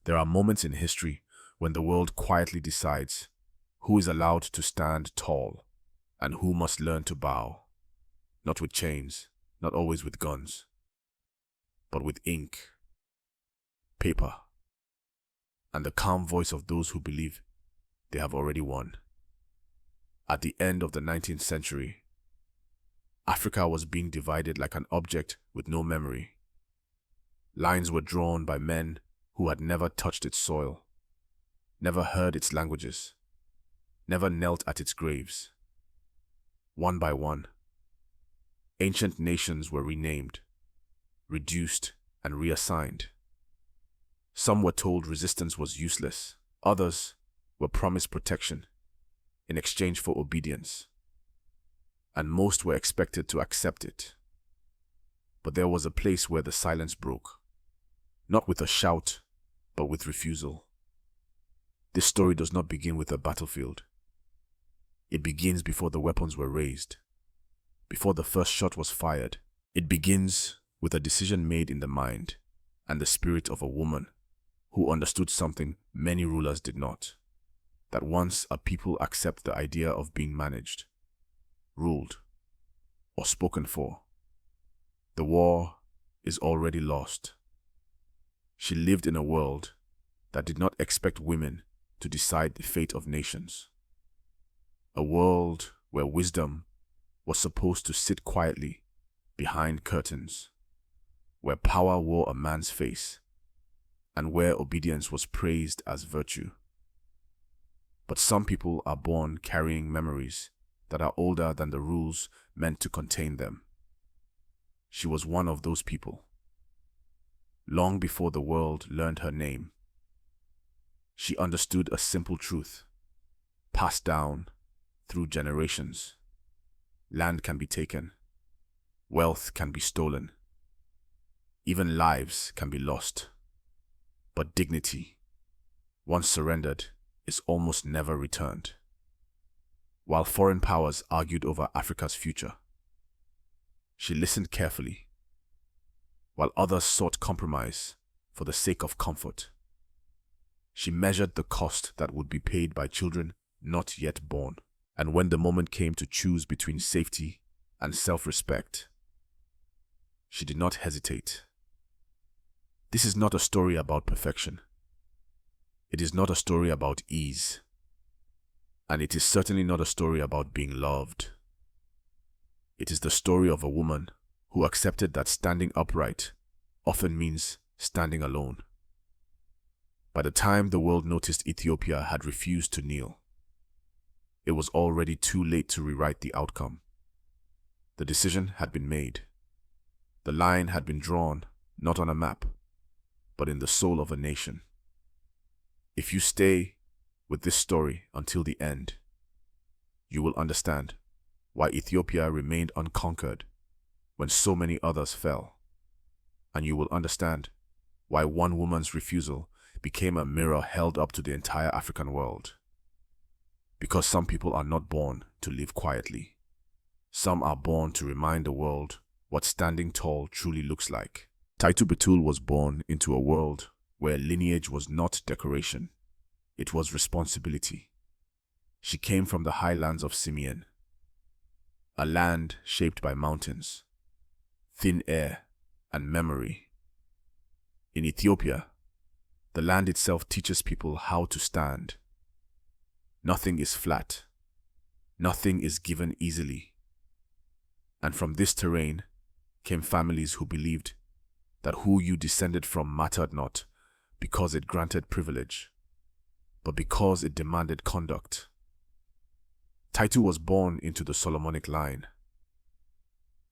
There are moments in history when the world quietly decides who is allowed to stand tall and who must learn to bow, not with chains, not always with guns, but with ink, paper, and the calm voice of those who believe they have already won. At the end of the 19th century, Africa was being divided like an object with no memory. Lines were drawn by men who had never touched its soil, never heard its languages, never knelt at its graves. One by one, ancient nations were renamed, reduced, and reassigned. Some were told resistance was useless. Others were promised protection in exchange for obedience. And most were expected to accept it. But there was a place where the silence broke, not with a shout, but with refusal. This story does not begin with a battlefield. It begins before the weapons were raised, before the first shot was fired. It begins with a decision made in the mind and the spirit of a woman who understood something many rulers did not, that once a people accept the idea of being managed, ruled, or spoken for, the war is already lost. She lived in a world that did not expect women to decide the fate of nations. A world where wisdom was supposed to sit quietly behind curtains, where power wore a man's face, and where obedience was praised as virtue. But some people are born carrying memories that are older than the rules meant to contain them. She was one of those people. Long before the world learned her name, she understood a simple truth, passed down through generations. Land can be taken, wealth can be stolen, even lives can be lost. But dignity, once surrendered, is almost never returned. While foreign powers argued over Africa's future, she listened carefully. While others sought compromise for the sake of comfort, she measured the cost that would be paid by children not yet born. And when the moment came to choose between safety and self-respect, she did not hesitate. This is not a story about perfection. It is not a story about ease. And it is certainly not a story about being loved. It is the story of a woman who accepted that standing upright often means standing alone. By the time the world noticed Ethiopia had refused to kneel, it was already too late to rewrite the outcome. The decision had been made. The line had been drawn, not on a map, but in the soul of a nation. If you stay with this story until the end, you will understand why Ethiopia remained unconquered when so many others fell. And you will understand why one woman's refusal became a mirror held up to the entire African world. Because some people are not born to live quietly. Some are born to remind the world what standing tall truly looks like. Taytu Betul was born into a world where lineage was not decoration. It was responsibility. She came from the highlands of Simeon, a land shaped by mountains, thin air, and memory. In Ethiopia, the land itself teaches people how to stand. Nothing is flat. Nothing is given easily. And from this terrain came families who believed that who you descended from mattered not because it granted privilege, but because it demanded conduct. Taytu was born into the Solomonic line,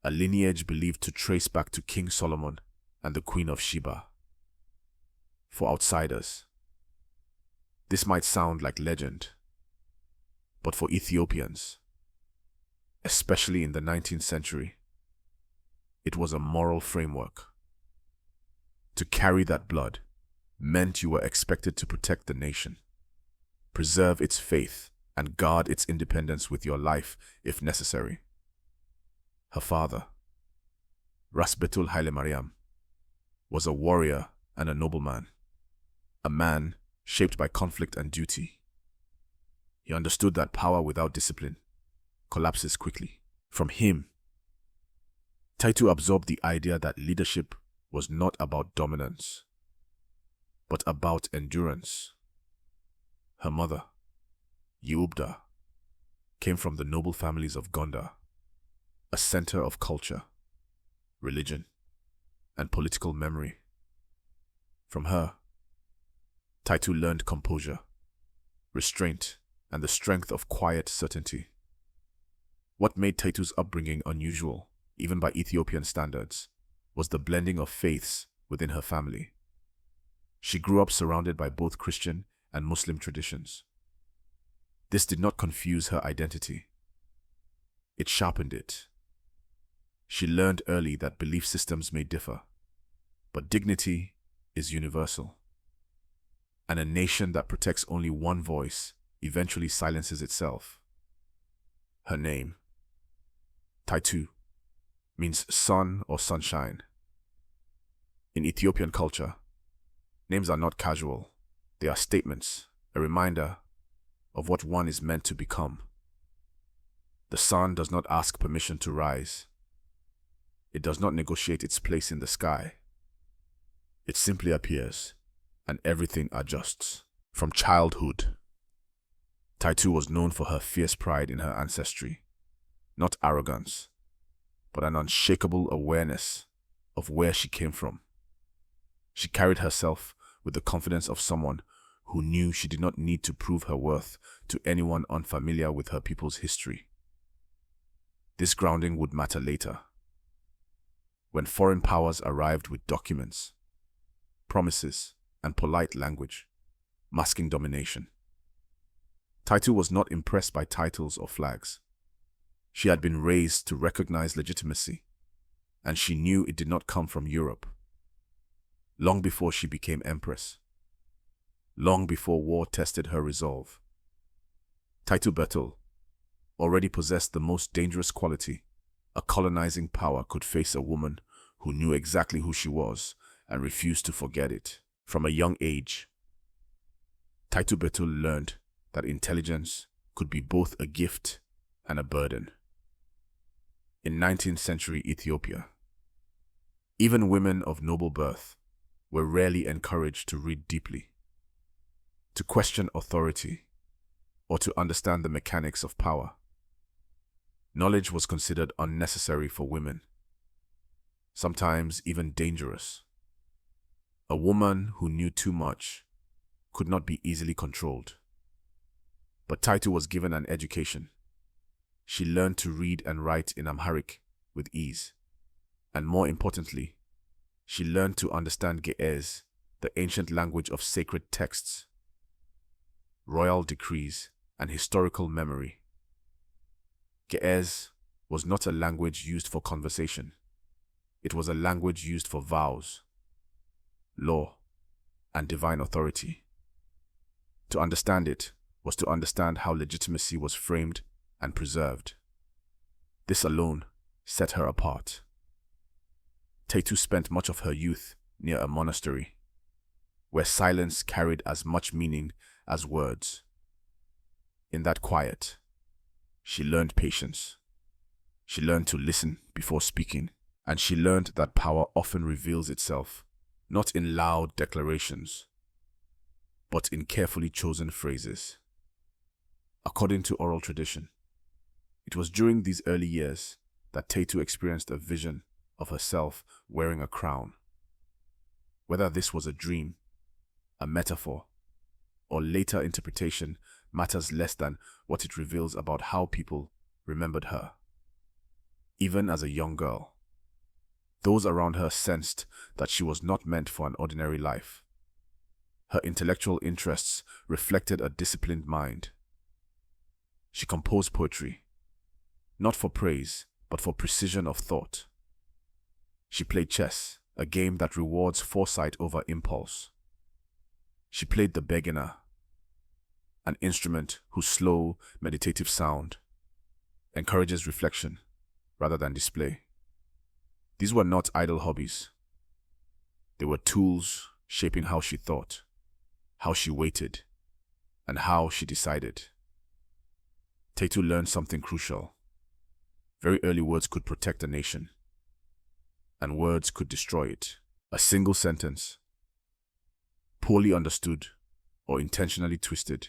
a lineage believed to trace back to King Solomon and the Queen of Sheba. For outsiders, this might sound like legend, but for Ethiopians, especially in the 19th century, it was a moral framework. To carry that blood meant you were expected to protect the nation, preserve its faith, and guard its independence with your life if necessary. Her father, Ras Betul Haile Mariam, was a warrior and a nobleman, a man shaped by conflict and duty. He understood that power without discipline collapses quickly. From him, Taytu absorbed the idea that leadership was not about dominance, but about endurance. Her mother, Yeubda, came from the noble families of Gondar, a center of culture, religion, and political memory. From her, Taytu learned composure, restraint, and the strength of quiet certainty. What made Taytu's upbringing unusual, even by Ethiopian standards, was the blending of faiths within her family. She grew up surrounded by both Christian and Muslim traditions. This did not confuse her identity. It sharpened it. She learned early that belief systems may differ, but dignity is universal. And a nation that protects only one voice eventually silences itself. Her name, Taytu, means sun or sunshine. In Ethiopian culture, names are not casual. They are statements, a reminder of what one is meant to become. The sun does not ask permission to rise. It does not negotiate its place in the sky. It simply appears, and everything adjusts. From childhood, Taytu was known for her fierce pride in her ancestry, not arrogance, but an unshakable awareness of where she came from. She carried herself with the confidence of someone who knew she did not need to prove her worth to anyone unfamiliar with her people's history. This grounding would matter later, when foreign powers arrived with documents, promises, and polite language, masking domination. Taytu was not impressed by titles or flags. She had been raised to recognize legitimacy, and she knew it did not come from Europe. Long before she became empress, long before war tested her resolve, Taytu Betul already possessed the most dangerous quality a colonizing power could face: a woman who knew exactly who she was and refused to forget it. From a young age, Taytu Betul learned that intelligence could be both a gift and a burden. In 19th century Ethiopia, even women of noble birth were rarely encouraged to read deeply, to question authority, or to understand the mechanics of power. Knowledge was considered unnecessary for women, sometimes even dangerous. A woman who knew too much could not be easily controlled. But Taytu was given an education. She learned to read and write in Amharic with ease. And more importantly, she learned to understand Ge'ez, the ancient language of sacred texts, royal decrees, and historical memory. Ge'ez was not a language used for conversation. It was a language used for vows, law, and divine authority. To understand it was to understand how legitimacy was framed and preserved. This alone set her apart. Taytu spent much of her youth near a monastery, where silence carried as much meaning as words. In that quiet, she learned patience. She learned to listen before speaking, and she learned that power often reveals itself not in loud declarations, but in carefully chosen phrases. According to oral tradition, it was during these early years that Taytu experienced a vision of herself wearing a crown. Whether this was a dream, a metaphor, or later interpretation matters less than what it reveals about how people remembered her. Even as a young girl, those around her sensed that she was not meant for an ordinary life. Her intellectual interests reflected a disciplined mind. She composed poetry, not for praise, but for precision of thought. She played chess, a game that rewards foresight over impulse. She played the begana, an instrument whose slow, meditative sound encourages reflection rather than display. These were not idle hobbies. They were tools shaping how she thought. how she waited, and how she decided. Taytu learned something crucial. Very early words could protect a nation, and words could destroy it. A single sentence, poorly understood or intentionally twisted,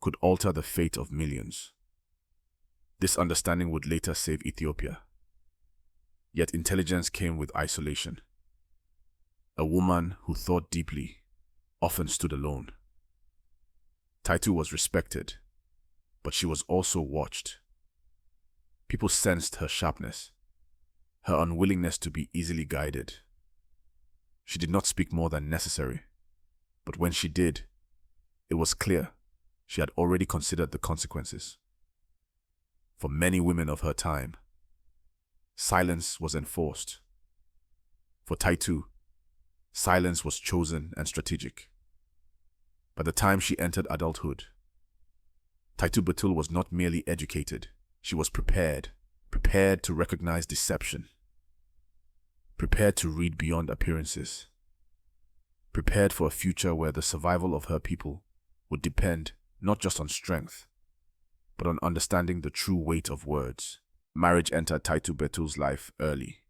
could alter the fate of millions. This understanding would later save Ethiopia. Yet intelligence came with isolation. A woman who thought deeply often stood alone. Taytu was respected, but she was also watched. People sensed her sharpness, her unwillingness to be easily guided. She did not speak more than necessary, but when she did, it was clear she had already considered the consequences. For many women of her time, silence was enforced. For Taytu, silence was chosen and strategic. By the time she entered adulthood, Taytu Betul was not merely educated, she was prepared to recognize deception, prepared to read beyond appearances, prepared for a future where the survival of her people would depend not just on strength, but on understanding the true weight of words. Marriage entered Taytu Betul's life early,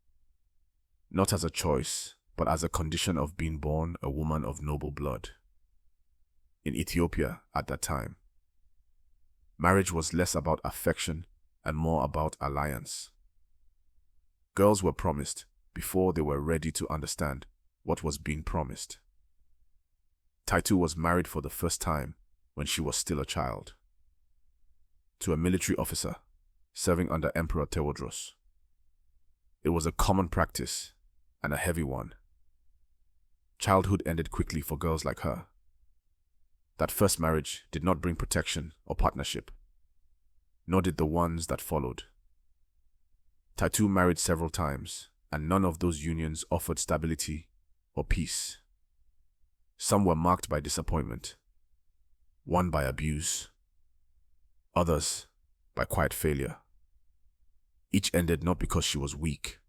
not as a choice, but as a condition of being born a woman of noble blood. In Ethiopia at that time, marriage was less about affection and more about alliance. Girls were promised before they were ready to understand what was being promised. Taytu was married for the first time when she was still a child, to a military officer serving under Emperor Tewodros. It was a common practice and a heavy one. Childhood ended quickly for girls like her. That first marriage did not bring protection or partnership, nor did the ones that followed. Taytu married several times, and none of those unions offered stability or peace. Some were marked by disappointment, one by abuse, others by quiet failure. Each ended not because she was weak,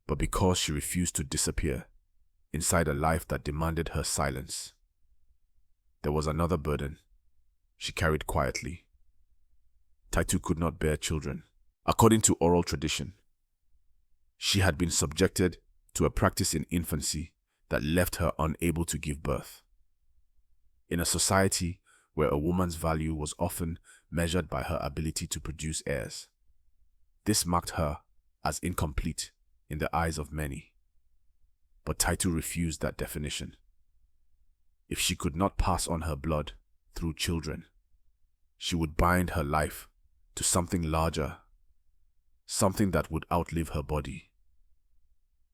but because she refused to disappear inside a life that demanded her silence. There was another burden she carried quietly. Taytu could not bear children. According to oral tradition, she had been subjected to a practice in infancy that left her unable to give birth. In a society where a woman's value was often measured by her ability to produce heirs, this marked her as incomplete in the eyes of many. But Taytu refused that definition. If she could not pass on her blood through children, she would bind her life to something larger, something that would outlive her body.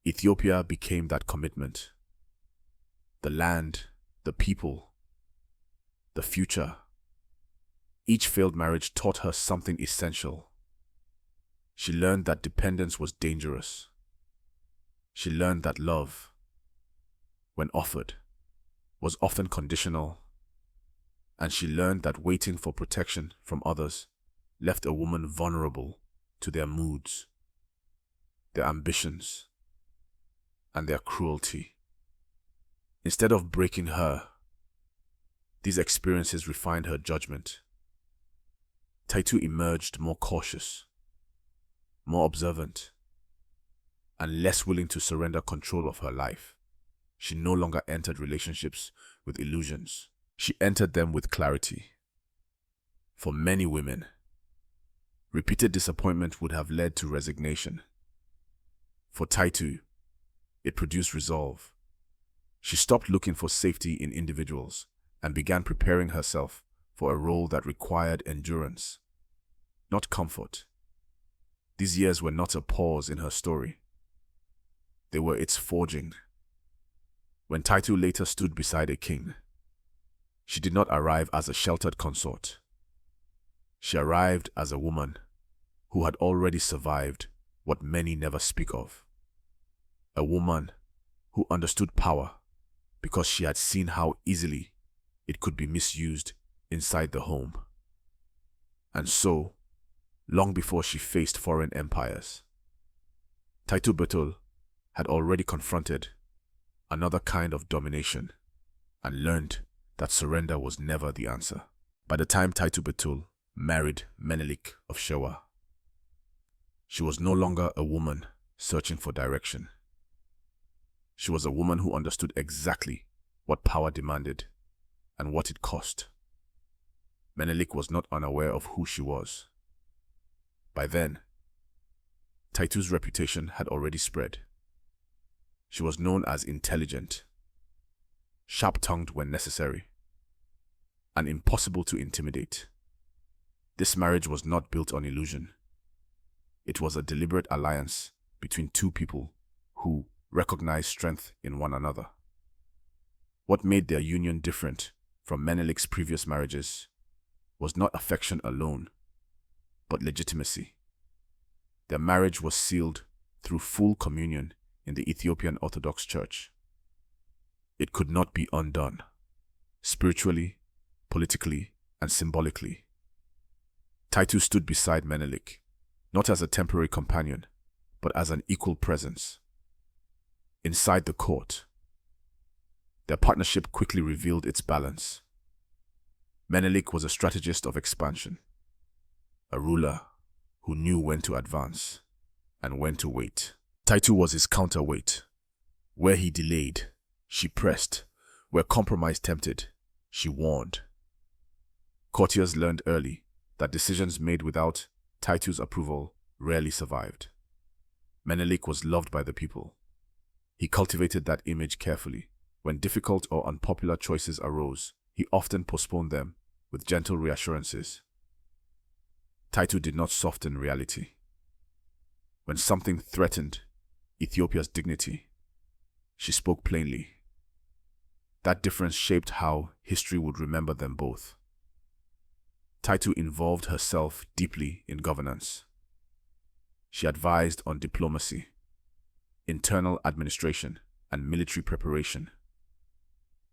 Ethiopia became that commitment. The land, the people, the future. Each failed marriage taught her something essential. She learned that dependence was dangerous. She learned that love, when offered, was often conditional. And she learned that waiting for protection from others left a woman vulnerable to their moods, their ambitions, and their cruelty. Instead of breaking her, these experiences refined her judgment. Taytu emerged more cautious, more observant, and less willing to surrender control of her life. She no longer entered relationships with illusions. She entered them with clarity. For many women, repeated disappointment would have led to resignation. For Taytu, it produced resolve. She stopped looking for safety in individuals and began preparing herself for a role that required endurance, not comfort. These years were not a pause in her story. They were its forging. When Taytu later stood beside a king, she did not arrive as a sheltered consort. She arrived as a woman who had already survived what many never speak of. A woman who understood power because she had seen how easily it could be misused inside the home. And so, long before she faced foreign empires, Taytu Betul had already confronted another kind of domination, and learned that surrender was never the answer. By the time Taytu Betul married Menelik of Shewa, she was no longer a woman searching for direction. She was a woman who understood exactly what power demanded and what it cost. Menelik was not unaware of who she was. By then, Taytu's reputation had already spread. She was known as intelligent, sharp-tongued when necessary, and impossible to intimidate. This marriage was not built on illusion. It was a deliberate alliance between two people who recognized strength in one another. What made their union different from Menelik's previous marriages was not affection alone, but legitimacy. Their marriage was sealed through full communion in the Ethiopian Orthodox Church. It could not be undone, spiritually, politically, and symbolically. Taytu stood beside Menelik, not as a temporary companion, but as an equal presence. Inside the court, their partnership quickly revealed its balance. Menelik was a strategist of expansion, a ruler who knew when to advance and when to wait. Taytu was his counterweight. Where he delayed, she pressed. Where compromise tempted, she warned. Courtiers learned early that decisions made without Taytu's approval rarely survived. Menelik was loved by the people. He cultivated that image carefully. When difficult or unpopular choices arose, he often postponed them with gentle reassurances. Taytu did not soften reality. When something threatened Ethiopia's dignity, she spoke plainly. That difference shaped how history would remember them both. Taytu involved herself deeply in governance. She advised on diplomacy, internal administration, and military preparation.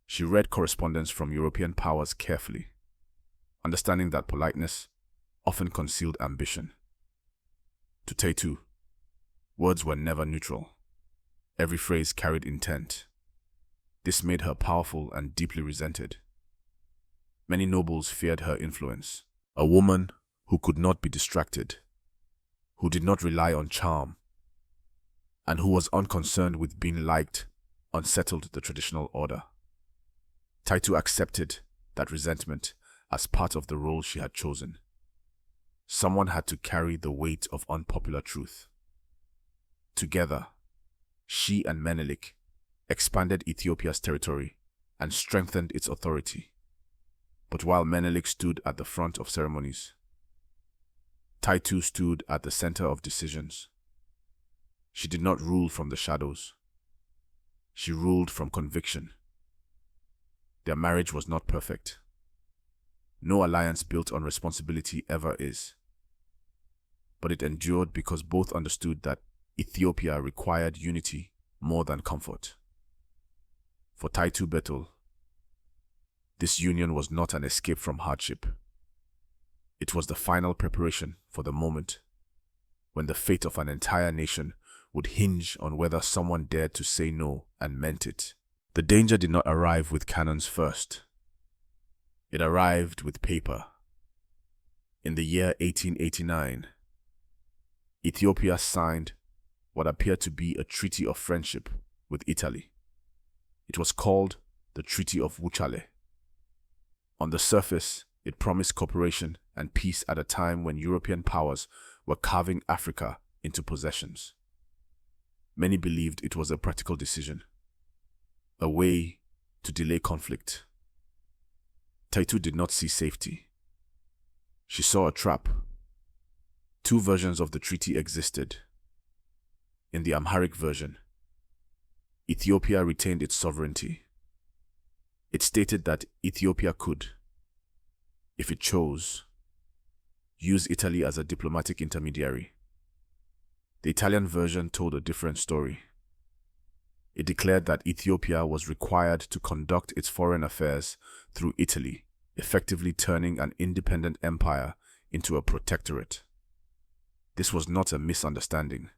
She read correspondence from European powers carefully, understanding that politeness often concealed ambition. To Taytu, words were never neutral. Every phrase carried intent. This made her powerful and deeply resented. Many nobles feared her influence. A woman who could not be distracted, who did not rely on charm, and who was unconcerned with being liked, unsettled the traditional order. Taytu accepted that resentment as part of the role she had chosen. Someone had to carry the weight of unpopular truth. Together, she and Menelik expanded Ethiopia's territory and strengthened its authority. But while Menelik stood at the front of ceremonies, Taytu stood at the center of decisions. She did not rule from the shadows. She ruled from conviction. Their marriage was not perfect. No alliance built on responsibility ever is. But it endured because both understood that Ethiopia required unity more than comfort. For Taytu Betul, this union was not an escape from hardship. It was the final preparation for the moment when the fate of an entire nation would hinge on whether someone dared to say no and meant it. The danger did not arrive with cannons first. It arrived with paper. In the year 1889, Ethiopia signed what appeared to be a treaty of friendship with Italy. It was called the Treaty of Wuchale. On the surface, it promised cooperation and peace at a time when European powers were carving Africa into possessions. Many believed it was a practical decision, a way to delay conflict. Taytu did not see safety. She saw a trap. Two versions of the treaty existed. In the Amharic version, Ethiopia retained its sovereignty. It stated that Ethiopia could, if it chose, use Italy as a diplomatic intermediary. The Italian version told a different story. It declared that Ethiopia was required to conduct its foreign affairs through Italy, effectively turning an independent empire into a protectorate. This was not a misunderstanding.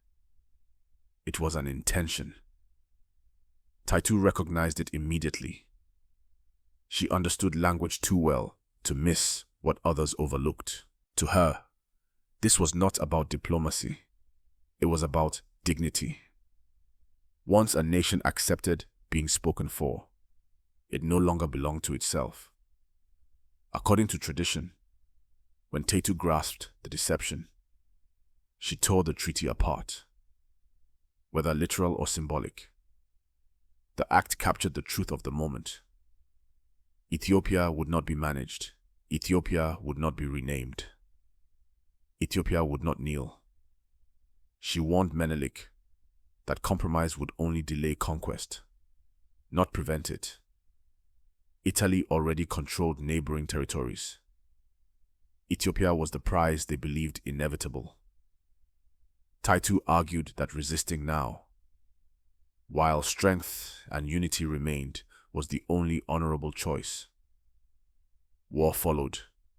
It was an intention. Taytu recognized it immediately. She understood language too well to miss what others overlooked. To her, this was not about diplomacy. It was about dignity. Once a nation accepted being spoken for, it no longer belonged to itself. According to tradition, when Taytu grasped the deception, she tore the treaty apart. Whether literal or symbolic, the act captured the truth of the moment. Ethiopia would not be managed. Ethiopia would not be renamed. Ethiopia would not kneel. She warned Menelik that compromise would only delay conquest, not prevent it. Italy already controlled neighboring territories. Ethiopia was the prize they believed inevitable. Taytu argued that resisting now, while strength and unity remained, was the only honorable choice. War followed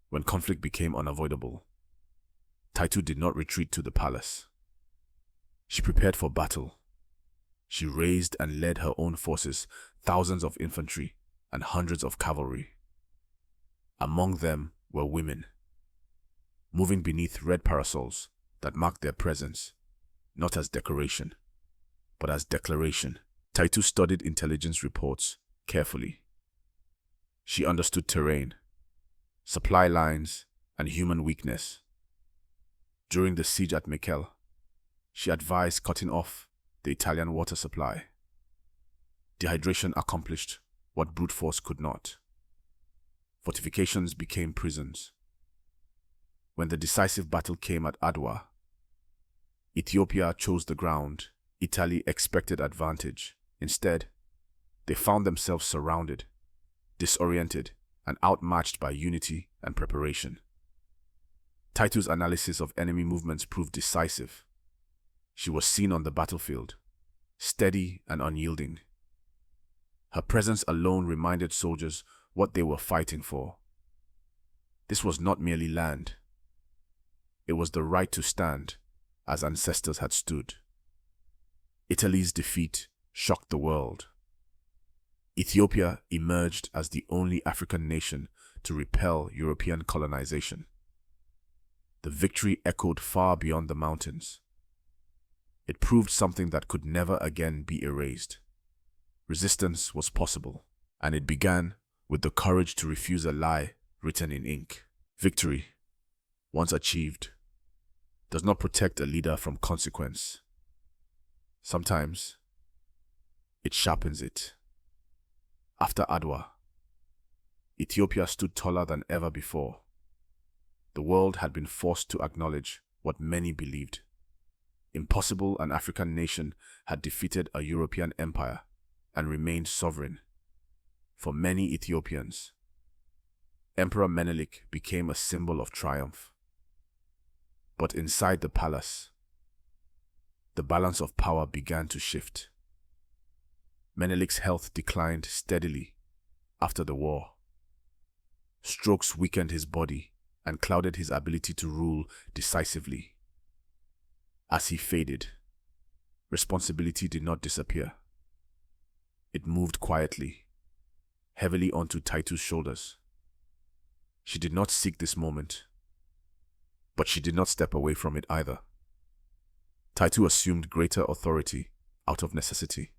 when conflict became unavoidable. Taytu did not retreat to the palace. She prepared for battle. She raised and led her own forces, thousands of infantry and hundreds of cavalry. Among them were women, moving beneath red parasols that marked their presence, not as decoration, but as declaration. Taytu studied intelligence reports carefully. She understood terrain, supply lines, and human weakness. During the siege at Mekelle, she advised cutting off the Italian water supply. Dehydration accomplished what brute force could not. Fortifications became prisons. When the decisive battle came at Adwa, Ethiopia chose the ground. Italy expected advantage. Instead, they found themselves surrounded, disoriented, and outmatched by unity and preparation. Taytu's analysis of enemy movements proved decisive. She was seen on the battlefield, steady and unyielding. Her presence alone reminded soldiers what they were fighting for. This was not merely land. It was the right to stand as ancestors had stood. Italy's defeat shocked the world. Ethiopia emerged as the only African nation to repel European colonization. The victory echoed far beyond the mountains. It proved something that could never again be erased. Resistance was possible, and it began with the courage to refuse a lie written in ink. Victory, once achieved, does not protect a leader from consequence. Sometimes, it sharpens it. After Adwa, Ethiopia stood taller than ever before. The world had been forced to acknowledge what many believed. Impossible, an African nation had defeated a European empire and remained sovereign. For many Ethiopians, Emperor Menelik became a symbol of triumph. But inside the palace, the balance of power began to shift. Menelik's health declined steadily after the war. Strokes weakened his body and clouded his ability to rule decisively. As he faded, responsibility did not disappear. It moved quietly, heavily onto Taytu's shoulders. She did not seek this moment, but she did not step away from it either. Taytu assumed greater authority out of necessity.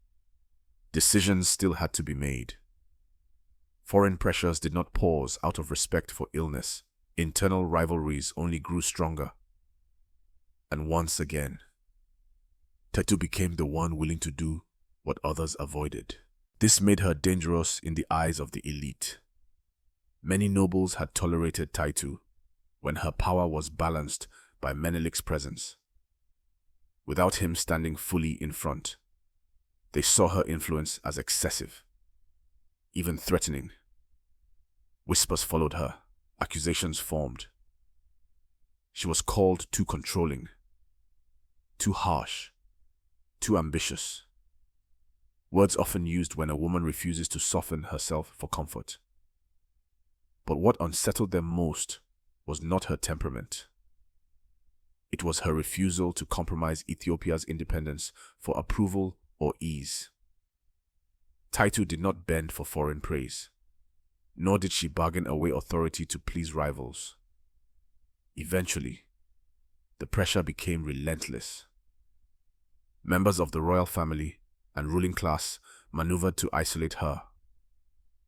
Decisions still had to be made. Foreign pressures did not pause out of respect for illness. Internal rivalries only grew stronger. And once again, Taytu became the one willing to do what others avoided. This made her dangerous in the eyes of the elite. Many nobles had tolerated Taytu when her power was balanced by Menelik's presence. Without him standing fully in front, they saw her influence as excessive, even threatening. Whispers followed her, accusations formed. She was called too controlling, too harsh, too ambitious. Words often used when a woman refuses to soften herself for comfort. But what unsettled them most was not her temperament. It was her refusal to compromise Ethiopia's independence for approval or ease. Taytu did not bend for foreign praise. nor did she bargain away authority to please rivals. Eventually, the pressure became relentless. Members of the royal family and ruling class maneuvered to isolate her.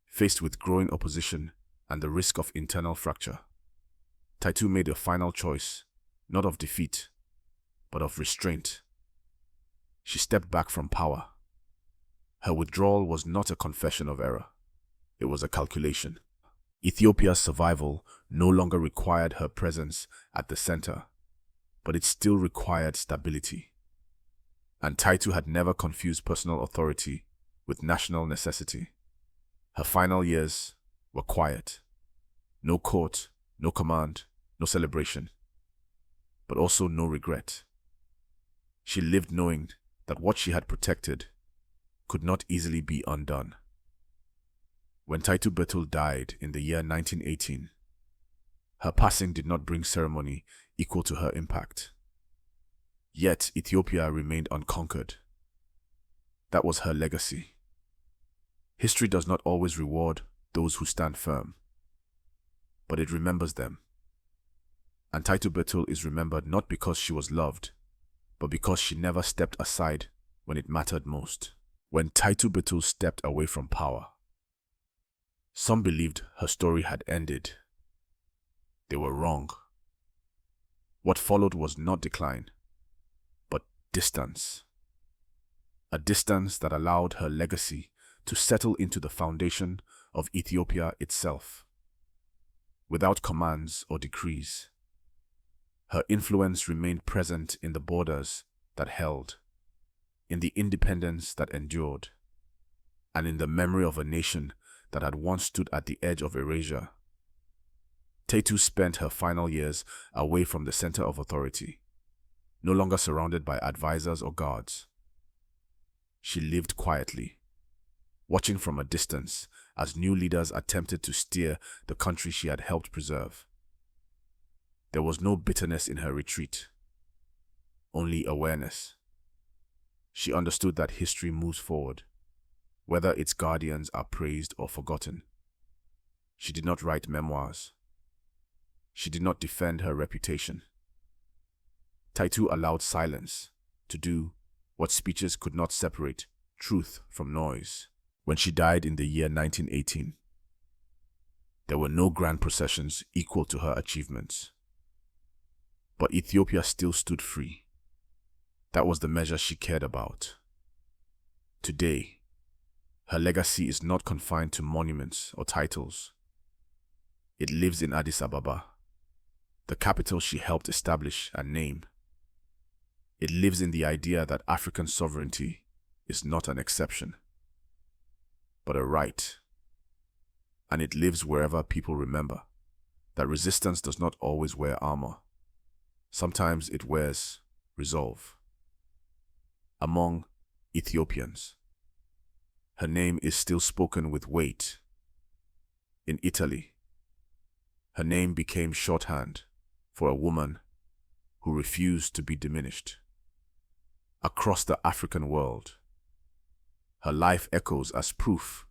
Faced with growing opposition and the risk of internal fracture, Taytu made a final choice, not of defeat, but of restraint. She stepped back from power. Her withdrawal was not a confession of error. It was a calculation. Ethiopia's survival no longer required her presence at the center, but it still required stability. And Taytu had never confused personal authority with national necessity. Her final years were quiet. No court, no command, no celebration, but also no regret. She lived knowing that what she had protected could not easily be undone. When Taytu Betul died in the year 1918, her passing did not bring ceremony equal to her impact. Yet Ethiopia remained unconquered. That was her legacy. History does not always reward those who stand firm, but it remembers them. And Taytu Betul is remembered not because she was loved, but because she never stepped aside when it mattered most. When Taytu Betul stepped away from power, some believed her story had ended. They were wrong. What followed was not decline, but distance. A distance that allowed her legacy to settle into the foundation of Ethiopia itself. Without commands or decrees, her influence remained present in the borders that held, in the independence that endured, and in the memory of a nation that had once stood at the edge of erasure. Taytu spent her final years away from the center of authority, no longer surrounded by advisors or guards. She lived quietly, watching from a distance as new leaders attempted to steer the country she had helped preserve. There was no bitterness in her retreat, only awareness. She understood that history moves forward, whether its guardians are praised or forgotten. She did not write memoirs. She did not defend her reputation. Taytu allowed silence to do what speeches could not separate truth from noise. When she died in the year 1918, there were no grand processions equal to her achievements. But Ethiopia still stood free. That was the measure she cared about. Today, her legacy is not confined to monuments or titles. It lives in Addis Ababa, the capital she helped establish and name. It lives in the idea that African sovereignty is not an exception, but a right. And it lives wherever people remember that resistance does not always wear armor. Sometimes it wears resolve. Among Ethiopians, her name is still spoken with weight. In Italy, her name became shorthand for a woman who refused to be diminished. Across the African world, her life echoes as proof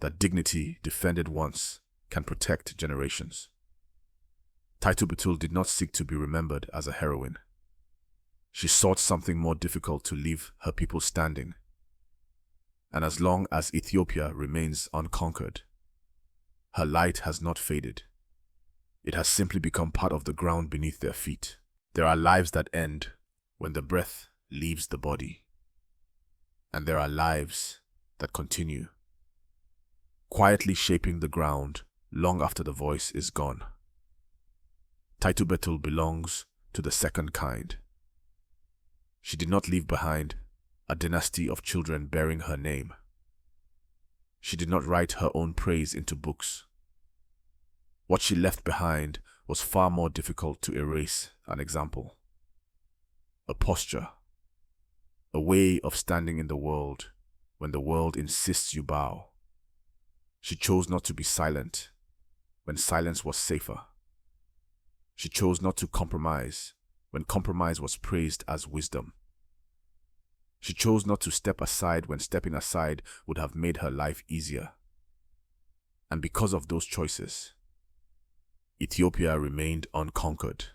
that dignity defended once can protect generations. Taytu Betul did not seek to be remembered as a heroine. She sought something more difficult to leave her people standing. And as long as Ethiopia remains unconquered, her light has not faded. It has simply become part of the ground beneath their feet. There are lives that end when the breath leaves the body. And there are lives that continue, quietly shaping the ground long after the voice is gone. Taytu Betul belongs to the second kind. She did not leave behind a dynasty of children bearing her name. She did not write her own praise into books. What she left behind was far more difficult to erase: an example, a posture, a way of standing in the world when the world insists you bow. She chose not to be silent when silence was safer. She chose not to compromise when compromise was praised as wisdom. She chose not to step aside when stepping aside would have made her life easier. And because of those choices, Ethiopia remained unconquered.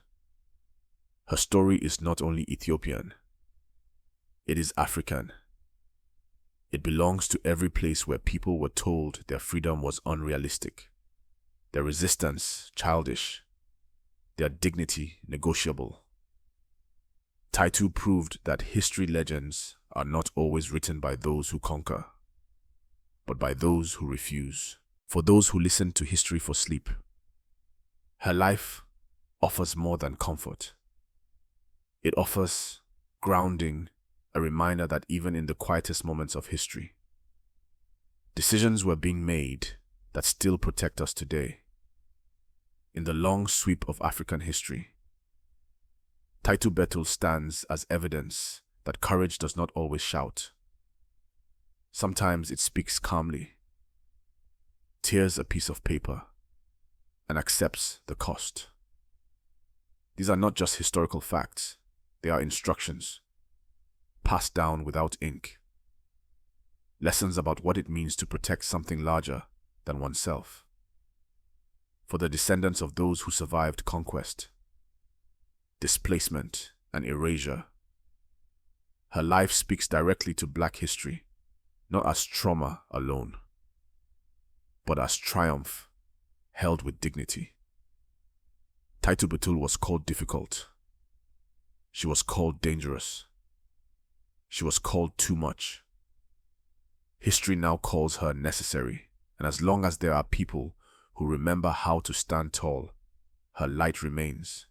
Her story is not only Ethiopian, it is African. It belongs to every place where people were told their freedom was unrealistic, their resistance childish, their dignity negotiable. Taytu proved that history legends are not always written by those who conquer, but by those who refuse, for those who listen to history for sleep. Her life offers more than comfort. It offers grounding, a reminder that even in the quietest moments of history, decisions were being made that still protect us today. In the long sweep of African history, Taytu Betul stands as evidence that courage does not always shout. Sometimes it speaks calmly, tears a piece of paper, and accepts the cost. These are not just historical facts, they are instructions, passed down without ink. Lessons about what it means to protect something larger than oneself. For the descendants of those who survived conquest, displacement, and erasure, her life speaks directly to Black history, not as trauma alone, but as triumph held with dignity. Taytu Betul was called difficult. She was called dangerous. She was called too much. History now calls her necessary, and as long as there are people who remember how to stand tall, her light remains.